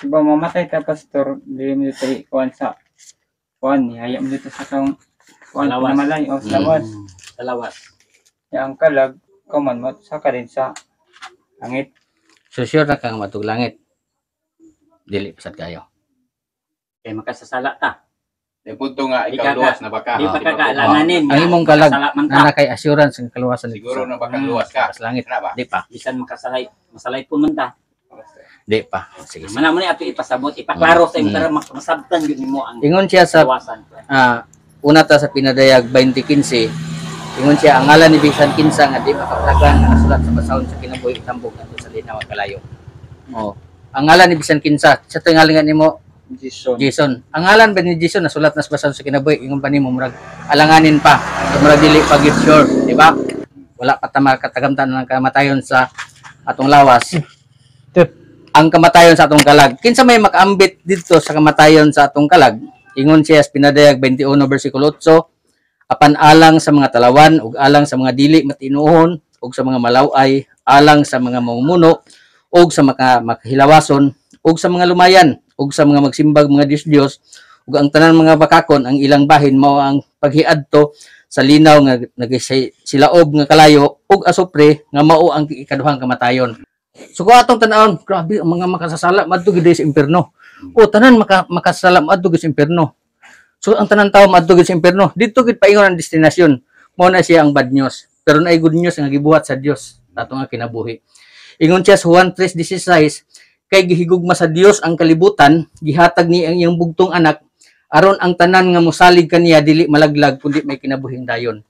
Diba mamatay ka pastor, di mo dito ikuan sa kuan, haya mo dito sa kang kuan Lawas. na malay o sa lawas. Sa lawas. Yang kalag, kaman mo sa ka rin sa langit. So sure na kang matug langit. Dili pasad kayo. Kaya makasasala ta. Yung punto nga, Di ikaw ka- luwas na baka. Di pa kakalanganin. Ang imong kalag Makasala man na ta. nakay assurance ng kaluwasan dito Siguro sa na baka luwas ka. sa langit. Ano ba? Di pa. Bisan masalay po man ta. Di pa. Sige. sige. Mana mo ni ato ipasabot, ipaklaro sa imo para masabtan gyud nimo ang Ingon siya sa kawasan. una ta sa pinadayag 2015. Ingon siya ang ngalan ni Bisan Kinsa nga di makapalagan nga nasulat sa basahon sa kinabuhi itambok nato sa linaw kalayo. Oh. Ang ngalan ni Bisan Kinsa, sa tingalingan nimo Jason. Ang ngalan ba ni Jason nasulat na sa basahon sa kinabuhi, ingon pa nimo murag alanganin pa. Murag dili pa gyud sure, di ba? Wala pa ta makatagamtan ng kamatayon sa atong lawas. Ang kamatayon sa atong kalag. Kinsa may makaambit dito sa kamatayon sa atong kalag? Ingon siya sa pinadayag 21 versikulo 8, apan alang sa mga talawan ug alang sa mga dili matinuon ug sa mga malaway, alang sa mga mamumuno ug sa makahilawason ug sa mga lumayan ug sa mga magsimbag mga Dios ug ang tanan mga bakakon ang ilang bahin mao ang paghiadto sa linaw nga nagsilaob nga kalayo ug asupre nga mao ang ikaduhang kamatayon. So kung atong tan-awon, grabe ang mga makasasala madto gid sa impierno. O tanan makasasala madto gid sa impierno. So ang tanan tawo madto gid sa impierno. Dito gid paingon ang destinasyon. Mao na siya ang bad news. Pero naay good news nga gibuhat sa Dios ato nga kinabuhi. Ingon siya sa Juan 3:16, kay gihigugma sa Dios ang kalibutan, gihatag niya ang iyang bugtong anak aron ang tanan nga mosalig kaniya dili malaglag kundi may kinabuhing dayon.